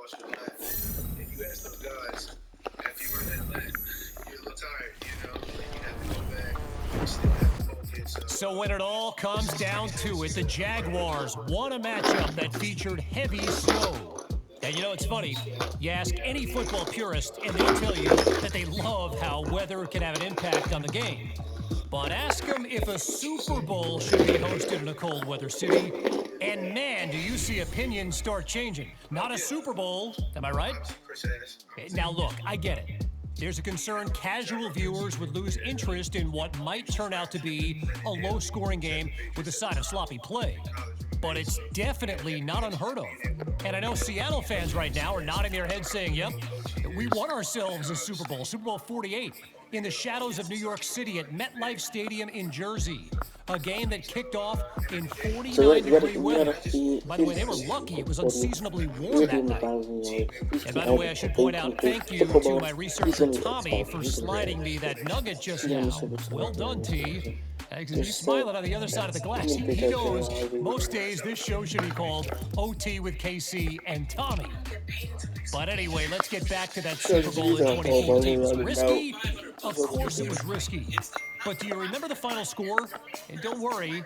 watched a lot, and you ask those guys, after you run that lap, you're a little tired, you know, and you have to go back, you still have to focus. So when it all comes down to it, the Jaguars won a matchup that featured heavy snow. And you know, it's funny, you ask any football purist, and they'll tell you that they love how weather can have an impact on the game. But ask them if a Super Bowl should be hosted in a cold weather city, and man, do you see opinions start changing. Not a Super Bowl, am I right? Now look, I get it. There's a concern casual viewers would lose interest in what might turn out to be a low-scoring game with a side of sloppy play. But it's definitely not unheard of. And I know Seattle fans right now are nodding their heads saying, yep, we won ourselves a Super Bowl, Super Bowl 48, in the shadows of New York City at MetLife Stadium in Jersey. A game that kicked off in 49-degree weather. By the way, they were lucky it was unseasonably warm that night. And by the way, I should point out, thank you to my researcher Tommy for sliding me that nugget just now. Well done, T. He's smiling on the other side of the glass. He knows most days this show should be called OT with KC and Tommy. But anyway, let's get back to that Super Bowl in 2014. Was it risky? Of course it was risky. But do you remember the final score? And don't worry,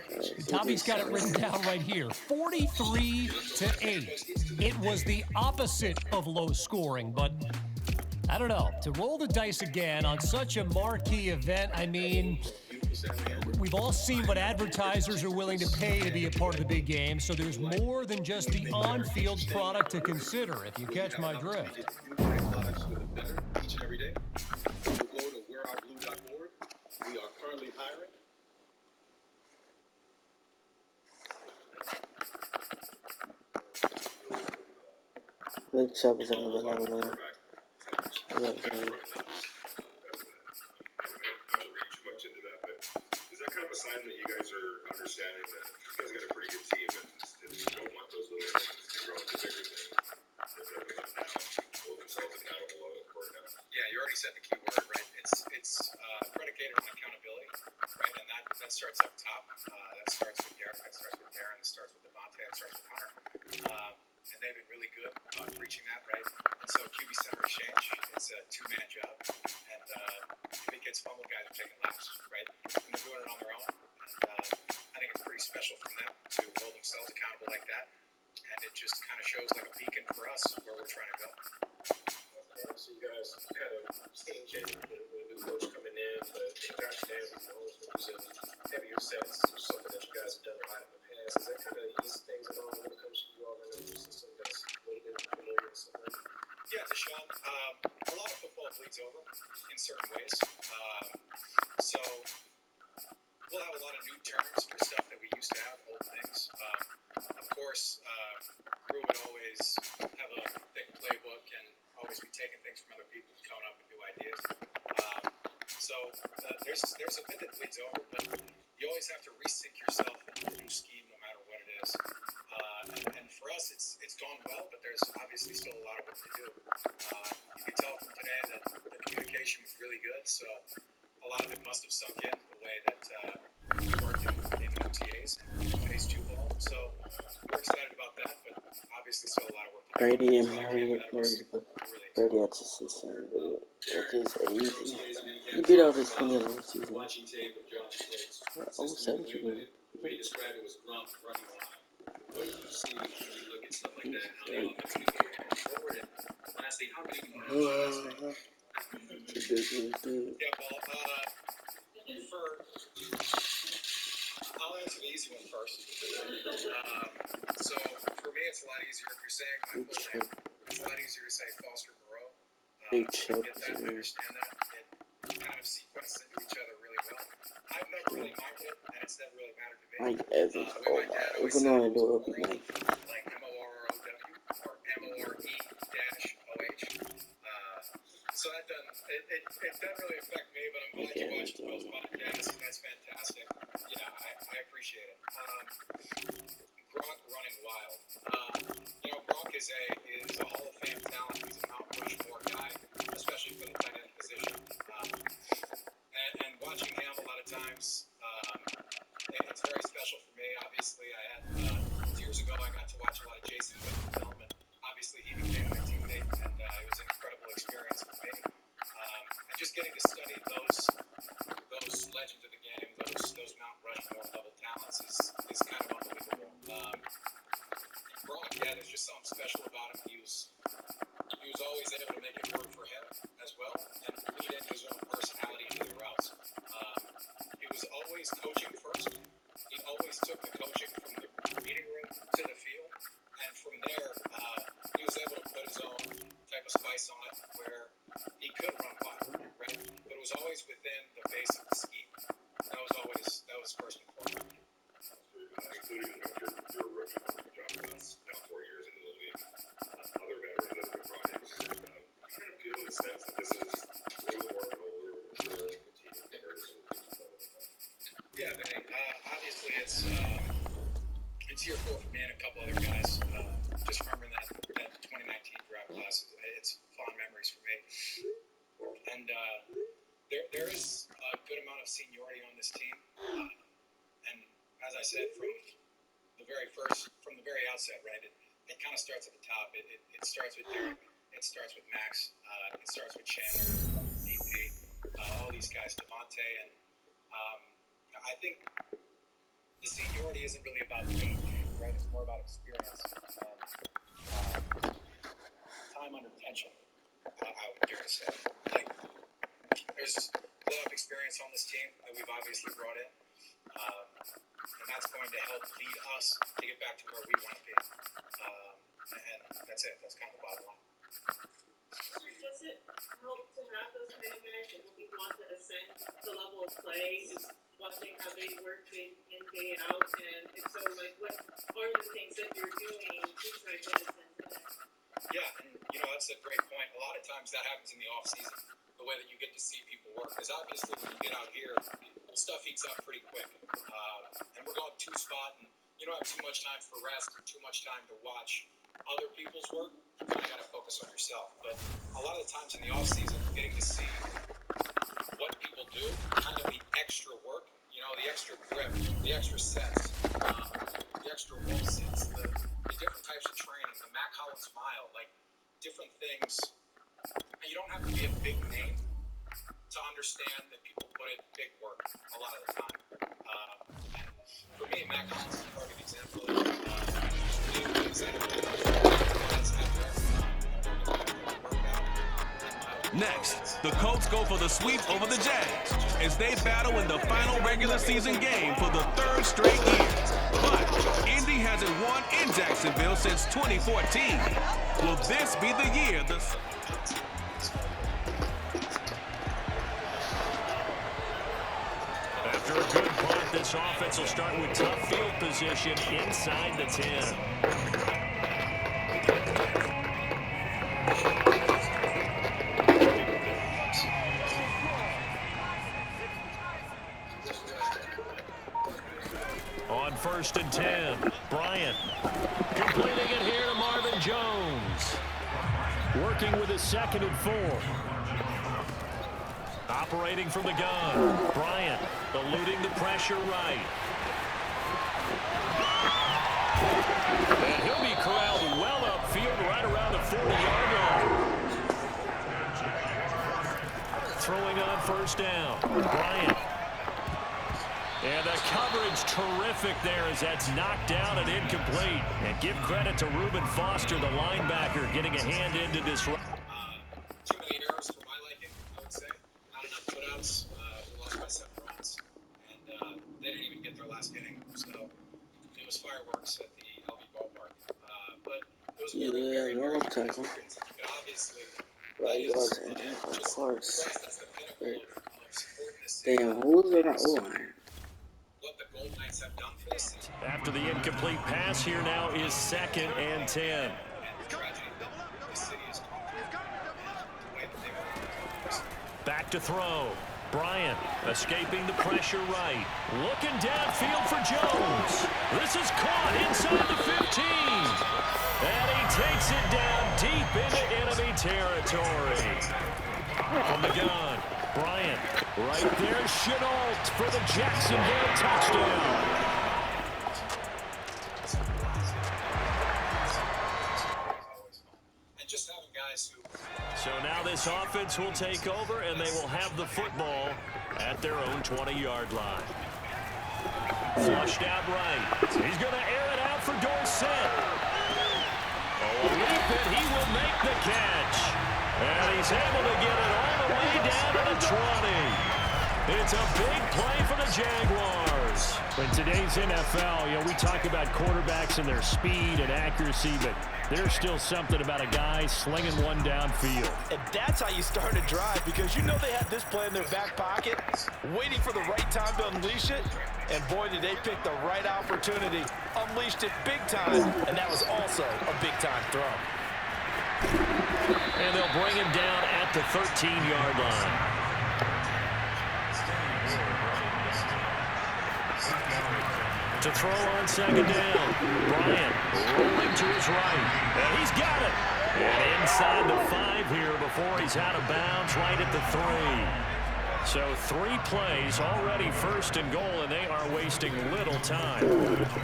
Tommy's got it written down right here. 43-8. It was the opposite of low scoring, but I don't know. To roll the dice again on such a marquee event, I mean, we've all seen what advertisers are willing to pay to be a part of the big game, so there's more than just the on-field product to consider, if you catch my drift. Each and every day. Go to weareourblue.org. We are currently hiring. Let's have another level. Kind of a sign that you guys are understanding that you guys got a pretty good team and you don't want those little things to grow into bigger things. Hold themselves accountable on the court now. Yeah, you already said the key word, right? It's predicated on accountability, right? And that starts up top. That starts with Garrett. That starts with Darren. It starts with Devontae. It starts with Hunter. And they've been really good on preaching that, right? And so QB center exchange, it's a two-man job. And if it gets fumbled, guys are taking laps, right? And they're doing it on their own. And I think it's pretty special from them to hold themselves accountable like that. And it just kind of shows like a beacon for us where we're trying to go. So you guys had a scheme change with a new coach coming in, but Josh Daniels was a heavier sets, something that you guys have done right in the past. Is that kind of ease things at all when it comes to you all in a new system that's a little bit familiar and something? Yeah, Deshaun, a lot of football bleeds over in certain ways. So we'll have a lot of new terms for stuff that we used to have, old things. Of course, Drew would always have a thick playbook and always be taking things from other people, coming up with new ideas. So there's a bit that bleeds over, but you always have to resync yourself into a new scheme no matter what it is. And for us, it's gone well, but there's obviously still a lot of work to do. You can tell from today that the communication was really good, so a lot of it must have sunk in the way that we worked in OTAs and phase 2 ball. So we're excited about that, but obviously still a lot of work to do. Brady and Brady had to see some video. It is easy. He beat out his team in the season. Watching tape of Josh plays. Oh, 17. The way you describe it was grump running line. What do you see when you look at stuff like that? How many offenses can go forward? And lastly, how many Yeah, Paul, I'll answer the easy one first. So for me, it's a lot easier if you're saying my full name. It's a lot easier to say Foster Moreau. Big I chip. get that, I understand that. It kind of sequences into each other really well. I've never really minded it, and it's never really mattered to me. Mike Evans. Oh my. Even though I do it with Mike. Like M-O-R-R-O-W or M-O-R-E-O-H. So that doesn't really affect me, but I'm glad you watched Bill's podcast. That's fantastic. Yeah, I appreciate it. Gronk running wild. Gronk is a Hall of Fame talent. He's a Mount Rushmore guy, especially for the tight end position. And watching him a lot of times, it's very special for me. Obviously, I had years ago I got to watch a lot of Jason Witten film, and obviously he became my team. State, and it was an incredible experience for me. And just getting to study those legends of the game, those Mount Rushmore level talents is kind of unbelievable. Gronk, yeah, there's just something special about him. He was always able to make it work for him as well, and lead in his own personality into the routes. He was always coaching first. He always took the coaching from the meeting room to the field, and from there, he was able to put his own type of spice on it, where he could run wild, right? But it was always within the base of the scheme. That was first and foremost. Including your rookie, John Ross, now 4 years into the league. Other veterans that have been brought in, kind of feel the sense that this is a little more of an older, mature team compared to yeah, obviously it's year 4 for me and a couple other guys. Just remembering that 2019 draft class, it's fond memories for me. And there is a good amount of seniority on this team. And as I said, from the very outset, right, it kind of starts at the top. It starts with Derek. It starts with Max. It starts with Chandler, DP, all these guys, Devontae, and I think the seniority isn't really about age, right? It's more about experience, time under tension. I would dare to say, like, there's a lot of experience on this team that we've obviously brought in. And that's going to help lead us to get back to where we want to be. And that's it. That's kind of the bottom line. Does it help to have those kind of guys that we want to ascend the level of play? Is watching how they work day in, day out? And if so, like, what are the things that you're doing to try to ascend to that? Yeah, and, that's a great point. A lot of times that happens in the off-season, the way that you get to see people work. Because obviously when you get out here, stuff heats up pretty quick. And we're going two-spot, and you don't have too much time for rest and too much time to watch other people's work. You kind of got to focus on yourself. But a lot of the times in the off-season, getting to see what people do, kind of the extra work, the extra grip, the extra sets, the extra roll sets, the different types of training, the Mac Hollins mile, like different things. And you don't have to be a big name to understand that people put in big work a lot of the time. And for me, Mac Hollins is a perfect example of Next, the Colts go for the sweep over the Jags as they battle in the final regular season game for the 3rd straight year. But Indy hasn't won in Jacksonville since 2014. Will this be the year After a good punt, this offense will start with tough field position inside the 10. On 1st and 10, Bryant completing it here to Marvin Jones. Working with his 2nd and 4. Operating from the gun, Bryant eluding the pressure right. And he'll be corralled well upfield right around the 40-yard line. Throwing on 1st down, Bryant. And the coverage terrific there as that's knocked down and incomplete. And give credit to Reuben Foster, the linebacker, getting a hand in to disrupt. Too many errors for my liking, I would say. Not enough putouts. We lost by 7 runs. And they didn't even get their last inning. So it was fireworks at the LV ballpark. But it was a very wrong tackle. obviously, Right, of course. that's the pinnacle of supporting this Damn, who's on the line? what the Gold Knights have done for this season. After the incomplete pass, here now is 2nd and 10. And the tragedy that the city has gone through. The way that they've Back to throw. Bryant escaping the pressure right. Looking downfield for Jones. This is caught inside the 15. And he takes it down deep into enemy territory. From the gun, Bryant. Right there, Shenault for the Jacksonville touchdown. And just having So now this offense will take over, and they will have the football at their own 20-yard line. Flushed out right. He's going to air it out for Dorsett. Oh, a leap, and he will make the catch. And he's able to get it all the way down to the 20. It's a big play for the Jaguars. In today's NFL, we talk about quarterbacks and their speed and accuracy, but there's still something about a guy slinging one downfield. And that's how you start a drive, because you know they have this play in their back pocket, waiting for the right time to unleash it. And boy, did they pick the right opportunity. Unleashed it big time, and that was also a big-time throw. And they'll bring him down at the 13-yard line. To throw on second down. Bryant rolling to his right. And he's got it. And inside the 5 here before he's out of bounds right at the 3. So 3 plays already first and goal, and they are wasting little time.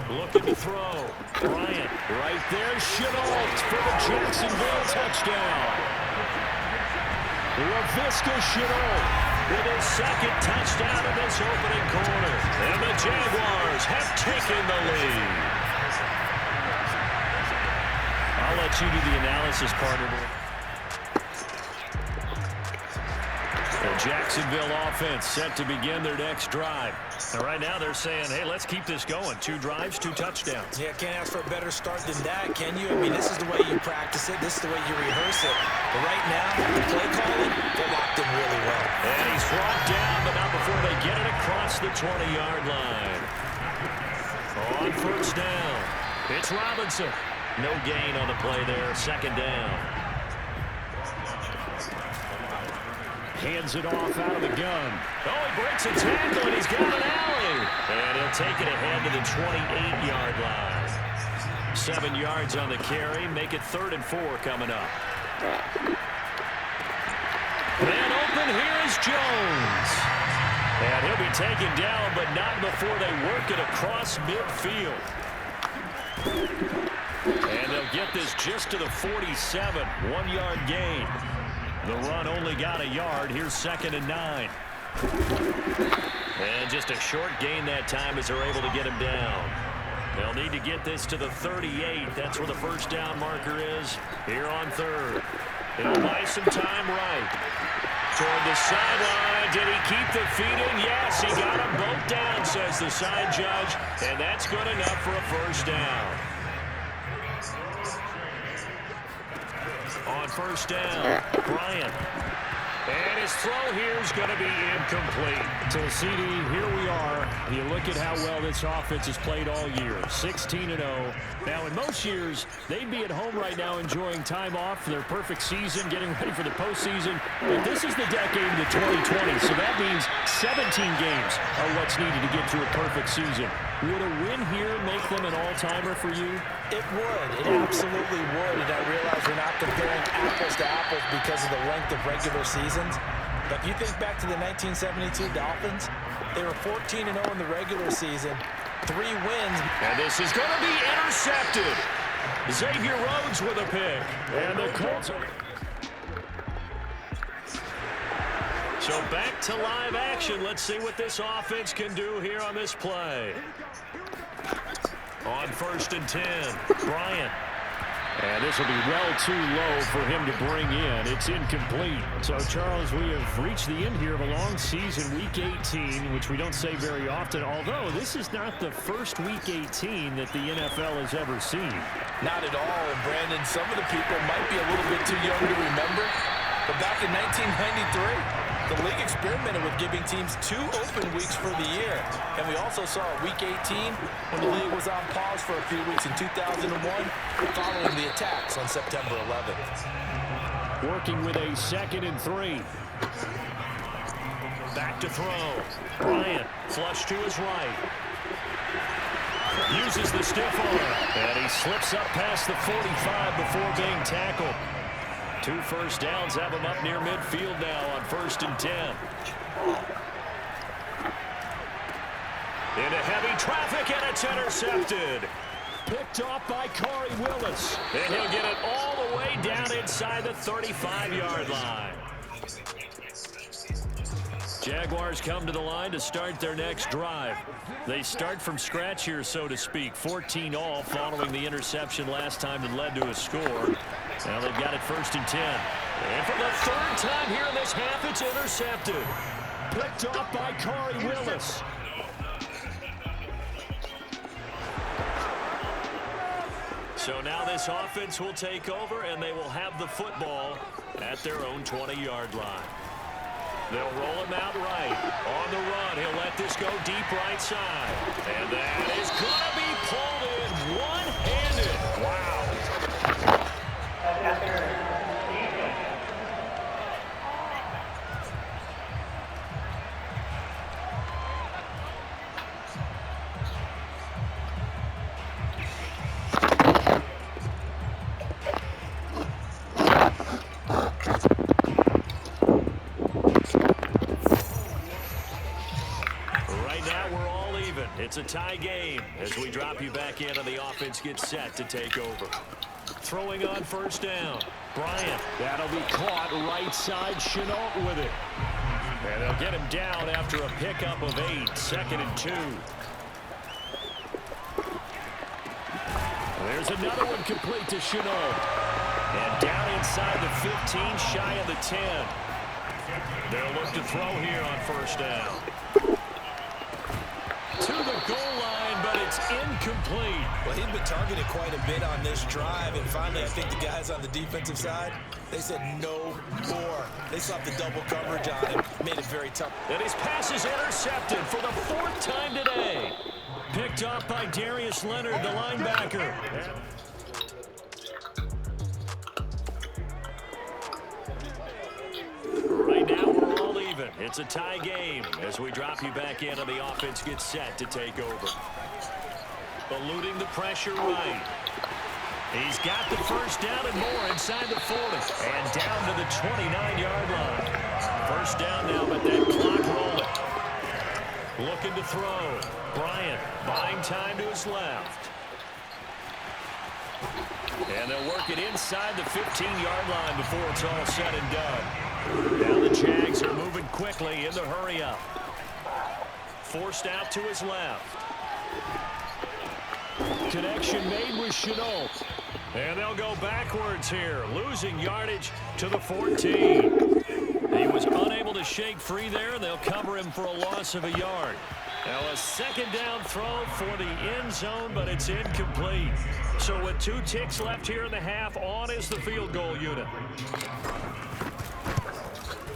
Looking to throw. Bryant right there. Shenault for the Jacksonville touchdown. Laviska Shenault with his second touchdown in this opening quarter. And the Jaguars have taken the lead. I'll let you do the analysis, partner. The Jacksonville offense set to begin their next drive. And right now they're saying, hey, let's keep this going. 2 drives, 2 touchdowns. Yeah, can't ask for a better start than that, can you? I mean, this is the way you practice it. This is the way you rehearse it. But right now, the play calling, they're locked in really well. And he's brought down, but not before they get it across the 20-yard line. On first down, it's Robinson. No gain on the play there, second down. Hands it off out of the gun. Oh, he breaks a tackle, and he's got an alley. And he'll take it ahead to the 28-yard line. 7 yards on the carry. Make it 3rd and 4 coming up. Man open, here is Jones. And he'll be taken down, but not before they work it across midfield. And they'll get this just to the 47. 1-yard gain. The run only got a yard. Here's 2nd and 9. And just a short gain that time as they're able to get him down. They'll need to get this to the 38. That's where the first down marker is here on 3rd. He'll buy some time right. Toward the sideline. Did he keep the feet in? Yes, he got them both down, says the side judge. And that's good enough for a first down. On first down, Bryant. And his throw here is going to be incomplete. So, CD, here we are. You look at how well this offense has played all year. 16-0. Now, in most years, they'd be at home right now enjoying time off for their perfect season, getting ready for the postseason. But this is the decade of the 2020, so that means 17 games are what's needed to get to a perfect season. Would a win here make them an all-timer for you? It would. It absolutely would. And I realize we're not comparing apples to apples because of the length of regular seasons. But you think back to the 1972 Dolphins, they were 14-0 in the regular season, 3 wins. And this is going to be intercepted. Xavier Rhodes with a pick. And the Colts are... So back to live action. Let's see what this offense can do here on this play. On 1st and 10, Bryant. And this will be well too low for him to bring in. It's incomplete. So, Charles, we have reached the end here of a long season, Week 18, which we don't say very often, although this is not the first Week 18 that the NFL has ever seen. Not at all. And, Brandon, some of the people might be a little bit too young to remember. But back in 1993, the league experimented with giving teams 2 open weeks for the year. And we also saw Week 18 when the league was on pause for a few weeks in 2001 following the attacks on September 11th. Working with a 2nd and 3. Back to throw. Bryant flush to his right. Uses the stiff arm. And he slips up past the 45 before being tackled. 2 first downs have him up near midfield now on 1st and 10. Into heavy traffic, and it's intercepted. Picked off by Corey Willis. And he'll get it all the away down inside the 35-yard line. Jaguars come to the line to start their next drive. They start from scratch here, so to speak. 14 all following the interception last time that led to a score. Now they've got it 1st and 10. And for the 3rd time here in this half, it's intercepted. Picked off by Corey Willis. So now this offense will take over, and they will have the football at their own 20-yard line. They'll roll him out right. On the run, he'll let this go deep right side. And that is going to be pulled in one-handed. Wow. It's a tie game as we drop you back in and the offense gets set to take over. Throwing on 1st down. Bryant. That'll be caught right side. Shenault with it. And they'll get him down after a pickup of 8. 2nd and 2. There's another one complete to Shenault. And down inside the 15, shy of the 10. They'll look to throw here on 1st down. To the goal line, but it's incomplete. Well, he'd been targeted quite a bit on this drive, and finally I think the guys on the defensive side, they said no more. They slapped the double coverage on him, made it very tough. And his pass is intercepted for the 4th time today. Picked off by Darius Leonard, the linebacker. Right now we're all even. It's a tie game as we drop you back in and the offense gets set to take over. Eluding the pressure right. He's got the 1st down and more inside the 40. And down to the 29-yard line. 1st down now, but that clock rolling. Looking to throw. Bryant buying time to his left. And they'll work it inside the 15-yard line before it's all said and done. Now the Jags are moving quickly in the hurry-up. Forced out to his left. Connection made with Shenault. And they'll go backwards here, losing yardage to the 14. He was unable to shake free there, and they'll cover him for a loss of a yard. Now a 2nd down throw for the end zone, but it's incomplete. So with 2 ticks left here in the half, on is the field goal unit.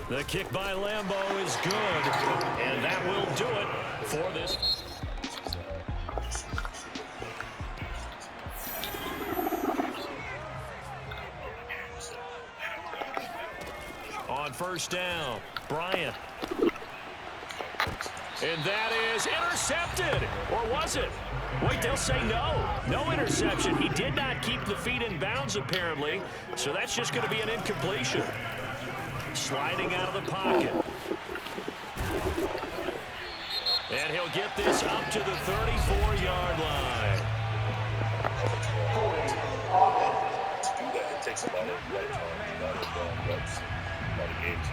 The kick by Lambeau is good, and that will do it for this. On 1st down, Bryant. And that is intercepted. Or was it? Wait, they'll say no. No interception. He did not keep the feet in bounds, apparently. So that's just going to be an incompletion. Sliding out of the pocket. And he'll get this up to the 34-yard line. It takes a lot of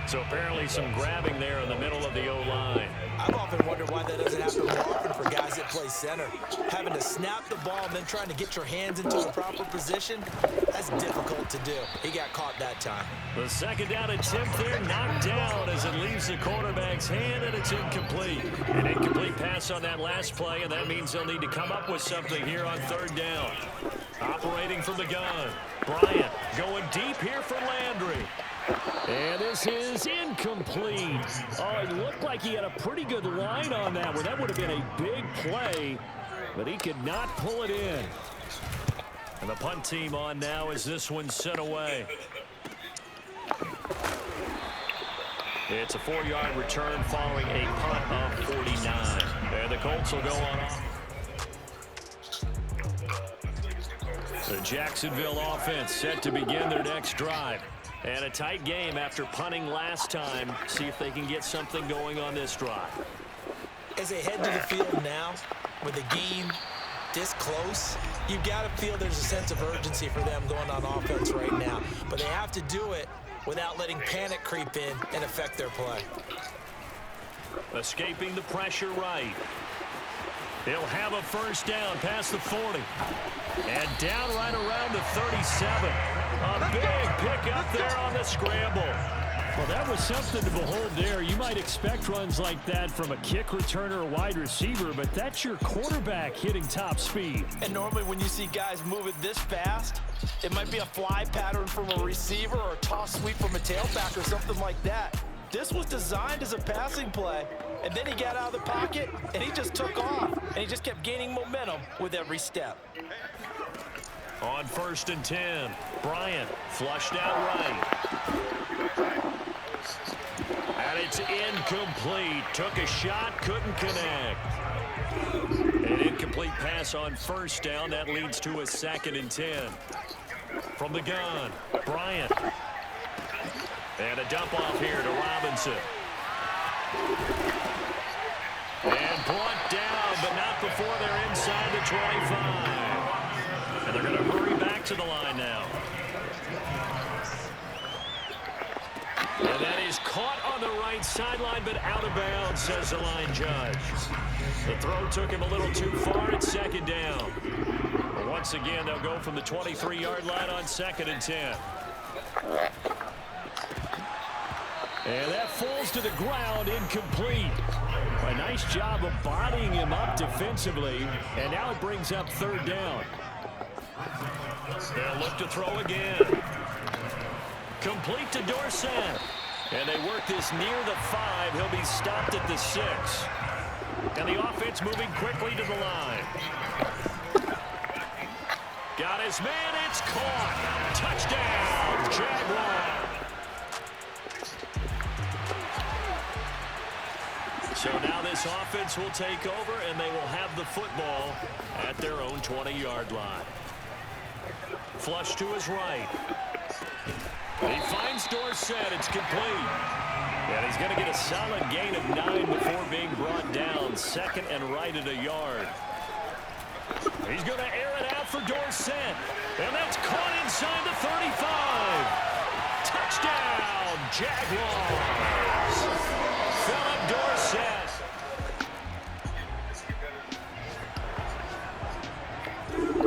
So apparently some grabbing there in the middle of the O-line. I've often wondered why that doesn't happen more often for guys that play center. Having to snap the ball and then trying to get your hands into the proper position, that's difficult to do. He got caught that time. The 2nd down attempt there knocked down as it leaves the quarterback's hand, and it's incomplete. An incomplete pass on that last play, and that means they'll need to come up with something here on 3rd down. Operating from the gun. Bryant going deep here for Landry. And this is incomplete. Oh, it looked like he had a pretty good line on that one. That would have been a big play, but he could not pull it in. And the punt team on now as this one's sent away. It's a 4-yard return following a punt of 49. And the Colts will go on off. The Jacksonville offense set to begin their next drive. And a tight game after punting last time. See if they can get something going on this drive. As they head to the field now, with a gain this close, you've got to feel there's a sense of urgency for them going on offense right now. But they have to do it without letting panic creep in and affect their play. Escaping the pressure right. He'll have a first down past the 40. And down right around the 37. A big pick up there on the scramble. Well, that was something to behold there. You might expect runs like that from a kick returner or wide receiver, but that's your quarterback hitting top speed. And normally when you see guys move it this fast, it might be a fly pattern from a receiver or a toss sweep from a tailback or something like that. This was designed as a passing play, and then he got out of the pocket, and he just took off, and he just kept gaining momentum with every step. On 1st and 10, Bryant flushed out right. And it's incomplete. Took a shot, couldn't connect. An incomplete pass on 1st down. That leads to a 2nd and 10. From the gun, Bryant. And a dump off here to Robinson. And brought down, but not before they're inside the 25. And they're going to hurry back to the line now. And that is caught on the right sideline, but out of bounds, says the line judge. The throw took him a little too far. It's 2nd down. But once again, they'll go from the 23-yard line on 2nd and 10. And that falls to the ground, incomplete. A nice job of bodying him up defensively, and now it brings up 3rd down. They'll look to throw again. Complete to Dorsett. And they work this near the 5. He'll be stopped at the 6. And the offense moving quickly to the line. Got his man, it's caught. Touchdown, Jaguars. So now this offense will take over, and they will have the football at their own 20-yard line. Flush to his right. He finds Dorsett. It's complete. And he's going to get a solid gain of 9 before being brought down. 2nd and right at a yard. He's going to air it out for Dorsett. And that's caught inside the 35. Touchdown, Jaguars. Philip Dorsett.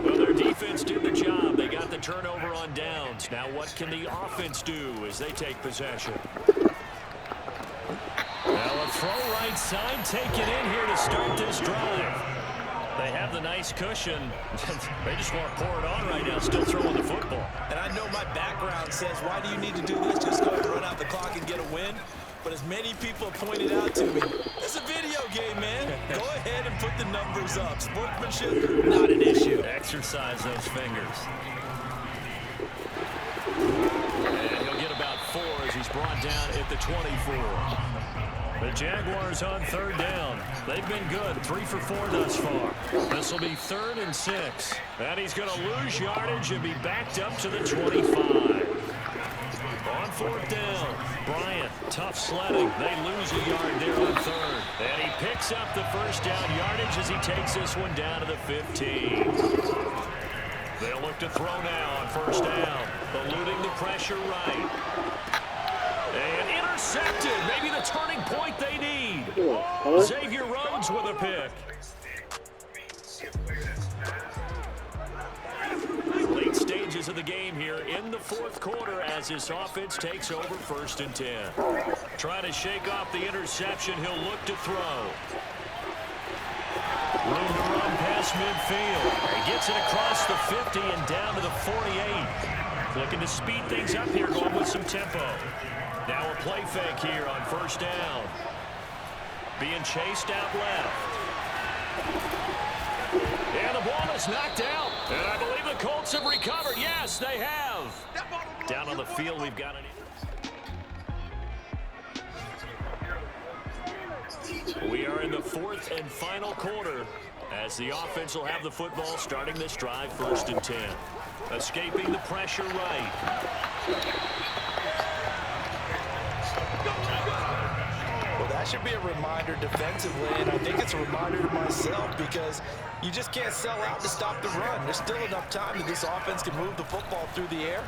Well, their defense did the job. They got the turnover on downs. Now what can the offense do as they take possession? Now a throw right side taken in here to start this drive. They have the nice cushion. They just want to pour it on right now, still throwing the football. And I know my background says, why do you need to do this? Just go ahead and run out the clock and get a win. But as many people have pointed out to me, it's a video game, man. Go ahead and put the numbers up. Sportsmanship, not an issue. Exercise those fingers. And he'll get about 4 as he's brought down at the 24. The Jaguars on 3rd down. They've been good, 3 for 4 thus far. This will be 3rd and 6. And he's going to lose yardage and be backed up to the 25. On 4th down, Bryant, tough sledding. They lose a yard there on 3rd. And he picks up the first down yardage as he takes this one down to the 15. They'll look to throw now on 1st down. Eluding the pressure right. And intercepted. Maybe the turning point they need. Xavier Rhodes with a pick. Late stages of the game here in the 4th quarter as this offense takes over 1st and 10. Trying to shake off the interception. He'll look to throw. Room to run past midfield. He gets it across the 50 and down to the 48. Looking to speed things up here, going with some tempo. Now a play fake here on 1st down. Being chased out left. And the ball is knocked out. And I believe the Colts have recovered. Yes, they have. Down on the field, we've got an... We are in the 4th and final quarter as the offense will have the football starting this drive 1st and 10. Escaping the pressure right. Well, that should be a reminder defensively, and I think it's a reminder to myself because you just can't sell out to stop the run. There's still enough time that this offense can move the football through the air,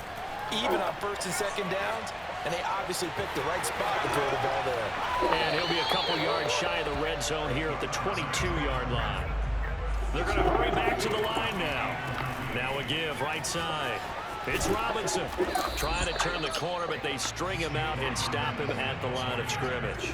even on first and second downs, and they obviously picked the right spot to throw the ball there. And he'll be a couple yards shy of the red zone here at the 22-yard line. They're going to hurry back to the line now. Now a give right side. It's Robinson trying to turn the corner, but they string him out and stop him at the line of scrimmage.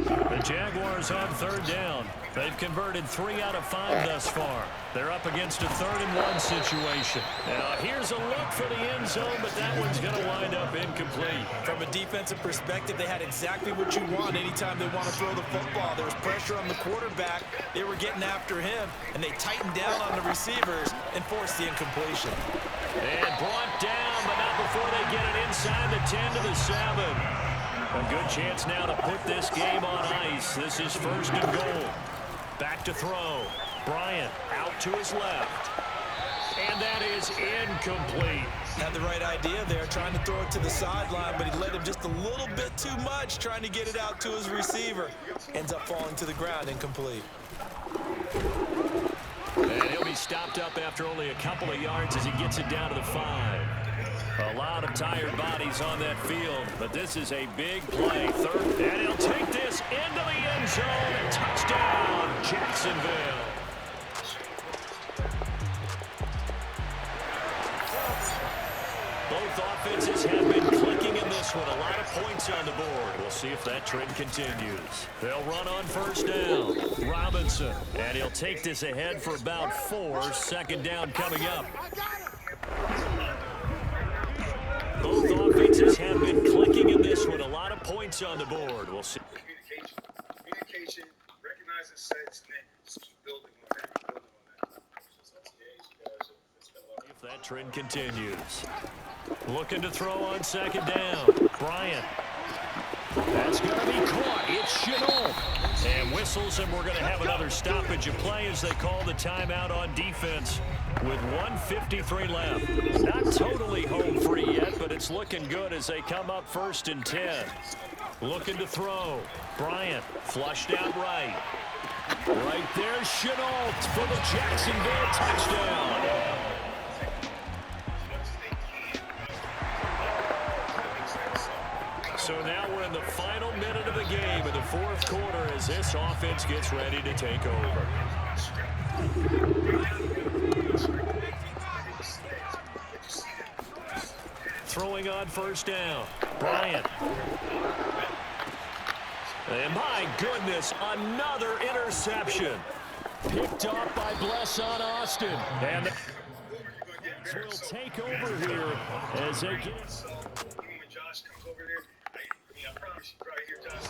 The Jaguars on third down. They've converted 3 out of 5 thus far. They're up against a 3rd-and-1 situation. Now here's a look for the end zone, but that one's going to wind up incomplete. From a defensive perspective, they had exactly what you want anytime they want to throw the football. There was pressure on the quarterback. They were getting after him, and they tightened down on the receivers and forced the incompletion. And brought down, but not before they get it inside the 10 to the 7. A good chance now to put this game on ice. This is 1st and goal. Back to throw. Bryant out to his left. And that is incomplete. Had the right idea there, trying to throw it to the sideline, but he let him just a little bit too much, trying to get it out to his receiver. Ends up falling to the ground, incomplete. And he'll be stopped up after only a couple of yards as he gets it down to the 5. A lot of tired bodies on that field, but this is a big play. 3rd, and he'll take this into the end zone. Touchdown, Jacksonville. Both offenses have been clicking in this one. A lot of points on the board. We'll see if that trend continues. They'll run on 1st down. Robinson. And he'll take this ahead for about 4. 2nd down coming up. Both offenses have been clicking in this one. A lot of points on the board. We'll see. Communication, recognize the sets, and then just keep building on that. If that trend continues. Looking to throw on 2nd down. Bryant. That's going to be caught. It's Shenault. And whistles, and we're going to have another stoppage of play as they call the timeout on defense with 1:53 left. Not totally home free yet, but it's looking good as they come up 1st and 10. Looking to throw. Bryant flushed out right. Right there, Shenault for the Jacksonville touchdown. So now we're in the final minute of the game in the 4th quarter as this offense gets ready to take over. Throwing on 1st down. Bryant. And my goodness, another interception. Picked off by Blesson Austin. And will take over here as they get... When Josh comes over there, I promise you, right here, Josh.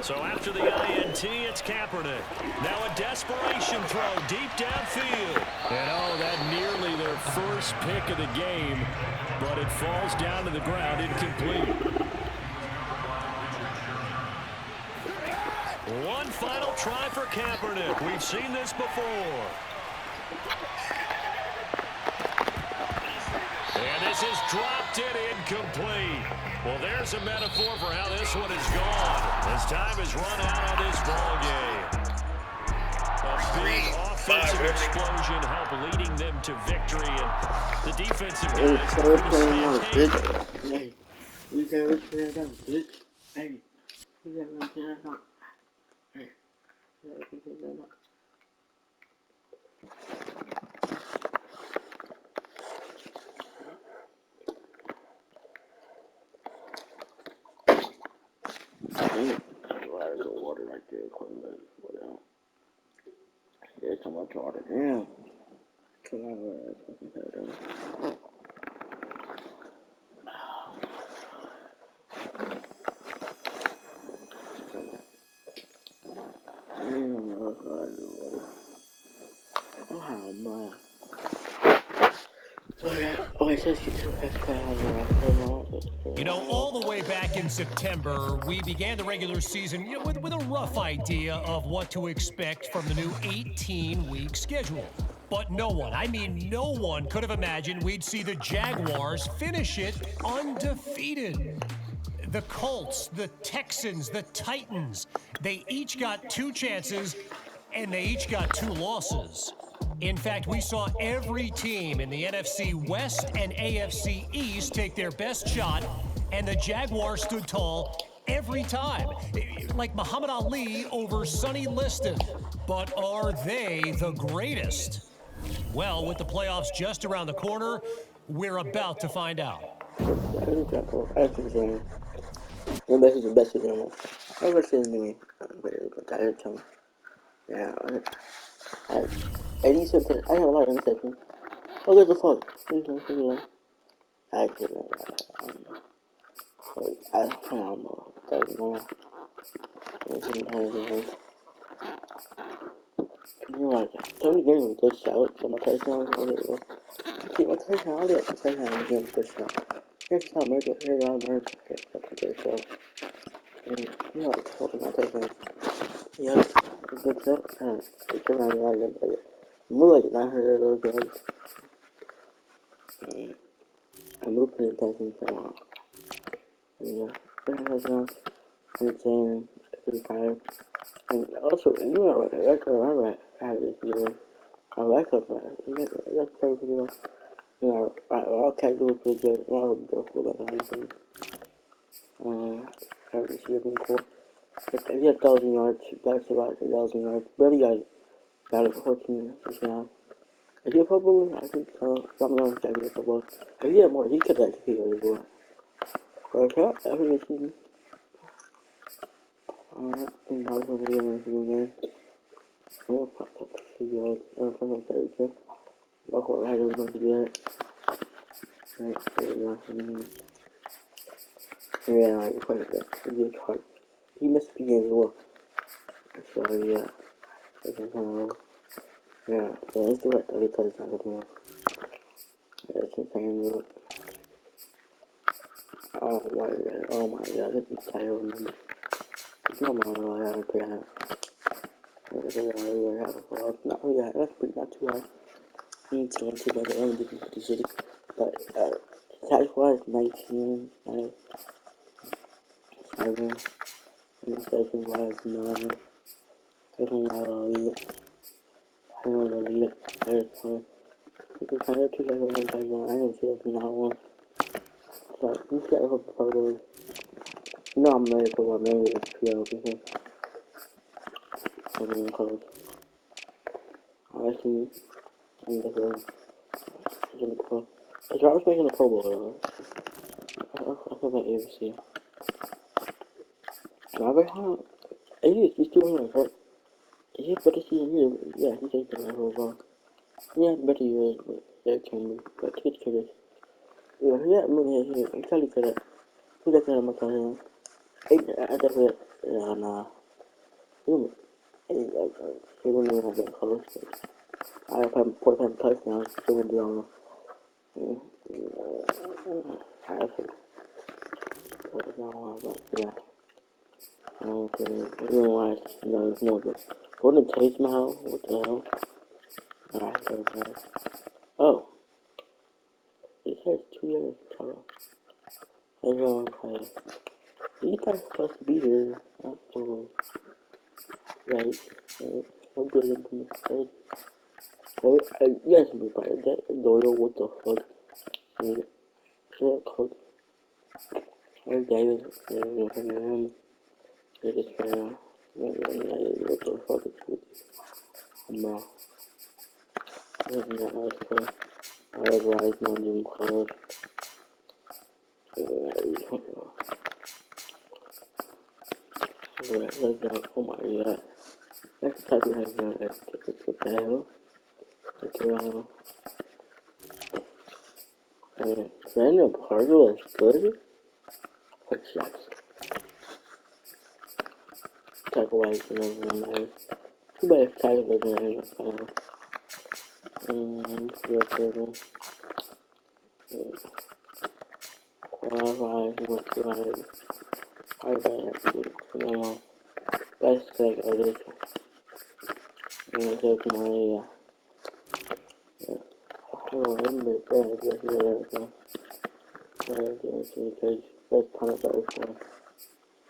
So after the INT, it's Kaepernick. Now a desperation throw deep downfield. And oh, that nearly their first pick of the game, but it falls down to the ground incomplete. One final try for Kaepernick. We've seen this before. And this is dropped it incomplete. Well, there's a metaphor for how this one is gone. As time has run out on this ball game. A big offensive explosion helped leading them to victory. And the defensive guys... Hey, you gotta clear it out, bitch. Hey, you gotta clear it out. Hey, you gotta clear it out. There's a water right there, whatever. Yeah, come on, water. Damn. Come on, You know, all the way back in September, we began the regular season with a rough idea of what to expect from the new 18-week schedule. But no one, I mean no one, could have imagined we'd see the Jaguars finish it undefeated. The Colts, the Texans, the Titans, they each got 2 chances, and they each got 2 losses. In fact, we saw every team in the NFC West and AFC East take their best shot, and the Jaguars stood tall every time. Like Muhammad Ali over Sonny Liston. But are they the greatest? Well, with the playoffs just around the corner, we're about to find out. The best is the best season I've ever seen me. Yeah, I have 87. I have a lot of interceptions. Oh, what the fuck? I don't know. I don't know. That's more. You know what? Tony gave me a good shout for my touchdown. See, my touchdown, I did a touchdown and give him a good shout. Here's how America, here's how America, that's a good shout. And you know what? Hold on, my touchdown. Yeah, a good shout. It's around the line, but more like 900 of those guys. I'm looking at that thing for a while. Yeah, touchdowns, 110, 35. And also, you know what? That's what I had this year. I like that. That's pretty good. You know, I'll catch you pretty good. I'll go for that. Have this year been cool. If you had 1,000 yards, that's about 1,000 yards. Barely got it 14 touchdowns. If you're probably, I think, something else that is football. If you had more, he could actually go as well. But I think it's season. And I was going to be in the game. I'm going to pop up a few yards. I'm going to put up Look what I was going to do that. Right, there we go. Yeah, I put it there. It's hard. He missed the game as well. So, yeah. Yeah, so let's do it. Every touchdown with me. That's insane. Oh my god, this is tired. It's not my own, I haven't played it. Not really high, that's pretty not too high. I need to too bad, I only did 56. But, tax wise, 19, 7, and second wise, 9. Second wise, I don't know the lead. There's one. You can kind of two guys on one side, I don't see if not one. So, these guys are the photos. No, I'm ready for my main PO because I'm in college. I see. I'm the girl. He's in the pro. Is Robert's making the Pro Bowl, I feel like AFC. Robert, how? He's doing it, right? Is he better season? Yeah, he's taking the whole ball. Yeah, better years, but yeah, can be. But kids could have. Yeah, yeah, moving here. I'm trying to get it. Who's that kind of McConaughey? I definitely, nah. He wouldn't even have that close. I have him 4 touchdowns, he wouldn't be on I have to. But yeah. Okay, I don't know why it's more good. Golden Tate Mahal? What the hell? Alright, so bad. Oh. It says 2 years total. Everyone plays. You guys supposed to be here. Absolutely. Right. I'm good at the mistake. Oh, yes, we fired that. Doyle, what the fuck? Shut up, I David. It is fair. What the fuck is with you? No. This is not nice play. I realize my new clothes. Let's go. Oh my god. That's the type of head now. What the hell? Random Pargo is good? Quick shots. Tackle wise, you know, nice. Too bad if tackle doesn't have real turtle. Qualifies, what's right? I bet best thing I did. I'm gonna take my Oh, I'm the bad guy here. Because that's kind of better for me.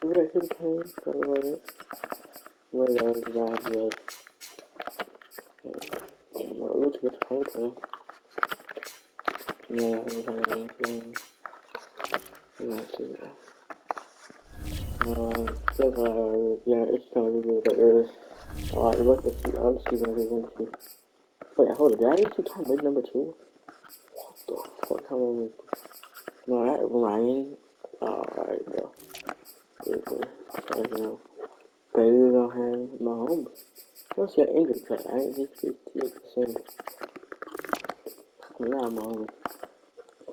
What I think is, what I was bad with. Let's get to yeah, I'm having anything. Not too bad. Yeah, it's time to do the earth. Look at the other season of the wait, hold on, did I used to count big number 2? What the fuck? How many? No, that Ryan. Alright, bro. Baby don't have Mahomes. What's your injury cut? I ain't just the same. Not Mahomes.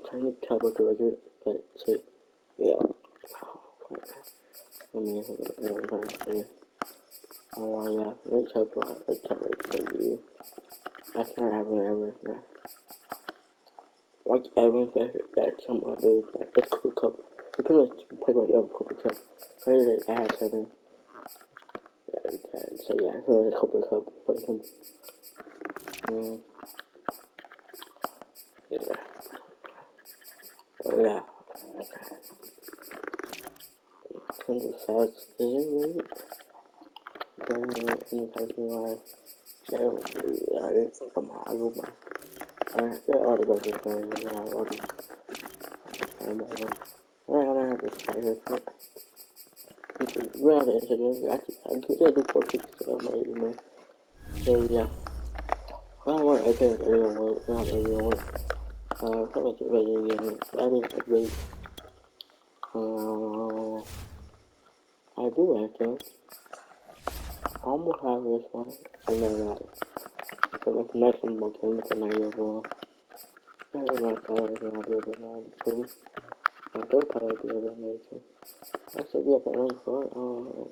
Trying to cover the record, but shit. Yeah. I mean, oh, yeah. Let's hope let's cover you. That's not happening ever. Yeah. Like everyone's that some other like this Cooper Cup. We pretty much play by the other Cooper Cup. I had 7. Yeah, so yeah, so the Cooper Cup for him. Yeah. Oh yeah. Tons of sad decisions. Then in the passing life. Yeah, I didn't think I'm hard with my. I ought to go to the game. I ought to. I'm gonna have this fight here. We're on the Instagram. I could do 4 kicks to my email. So, yeah. I don't want to open everyone. Not everyone. Probably the radio game. I mean, I really. I do actually. I almost have this one. I know that. But it's nice and more game with the 90 overall. I don't know if I'll be able to I don't probably be able to make it. I should be at the rank for it.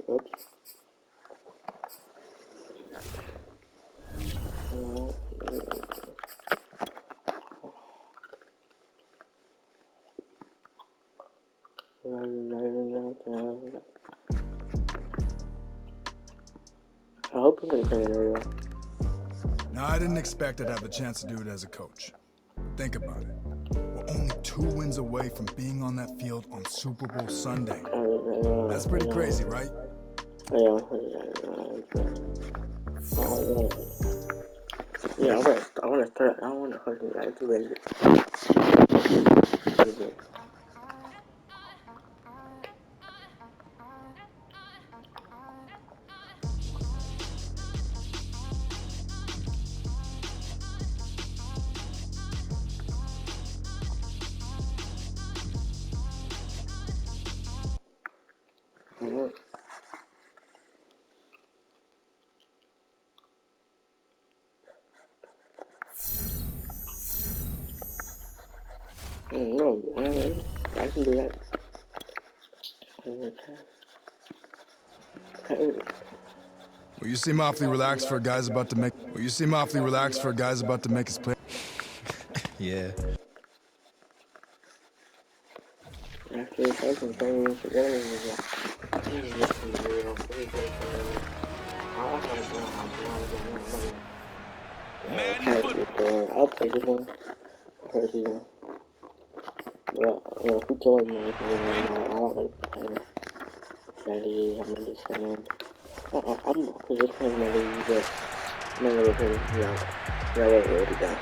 Oops. I hope I'm gonna play it area. Now, I didn't expect I'd have the chance to do it as a coach. Think about it. We're only 2 wins away from being on that field on Super Bowl Sunday. That's pretty crazy, right? Yeah, I want to start. I want to fucking activate it. No, I can do that. Well, you seem awfully relaxed for a guy's about to make. His play. Yeah. Actually, I can play this together. I'll play this one. Well, who told me I don't like playing strategy. I'm just saying. I'm just playing my league, but I'm not really playing, yeah, already done.